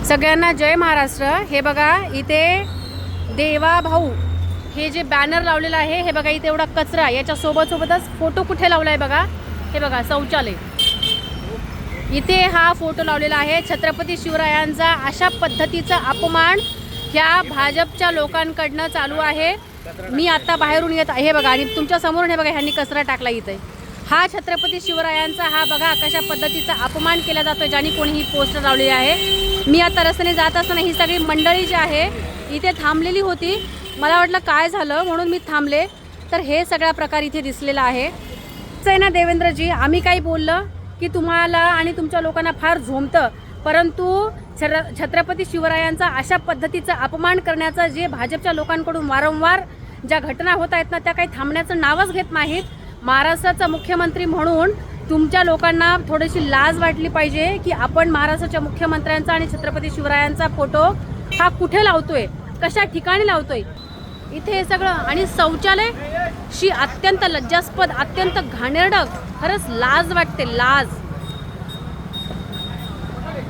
सगळ्यांना जय महाराष्ट्र। हे बघा इथे देवा भाऊ हे जे बॅनर लावलेलं आहे, हे बघा इथे एवढा कचरा, याच्या सोबतच फोटो कुठे लावलाय बघा, हे बघा शौचालय, इथे हा फोटो लावलेला आहे। छत्रपती शिवरायांचा अशा पद्धतीचा अपमान ह्या भाजपच्या लोकांकडनं चालू आहे। मी आता बाहेरून येत आहे, हे बघा, आणि तुमच्या समोरून हे बघा ह्यांनी कचरा टाकला इथे। हा छत्रपती शिवरायांचा हा बघा कशा पद्धतीचा अपमान केला जातोय, ज्याने कोणी ही पोस्टर लावलेली आहे। मी आता रस्त्याने जात असताना ही सगळी मंडळी जी आहे इथे थांबलेली होती, मला वाटलं काय झालं म्हणून मी थांबले, तर हे सगळा प्रकार इथे दिसलेला आहे। आहे ना देवेंद्रजी, आम्ही काही बोललं की तुम्हाला आणि तुमच्या लोकांना फार झोंबतं, परंतु छत्रपती शिवरायांचा अशा पद्धतीचा अपमान करण्याचा जे भाजपच्या लोकांकडून वारंवार ज्या घटना होत आहेत ना, त्या काही थांबण्याचं नावच घेत नाहीत। महाराष्ट्राचा मुख्यमंत्री म्हणून तुमच्या लोकांना थोडीशी लाज वाटली पाहिजे की आपण महाराष्ट्राच्या मुख्यमंत्र्यांचा आणि छत्रपती शिवरायांचा फोटो हा कुठे लावतोय, कशा ठिकाणी लावतोय, इथे हे सगळं। आणि शौचालय शी अत्यंत लज्जास्पद, अत्यंत घाणेरडं, खरंच लाज वाटते, लाज।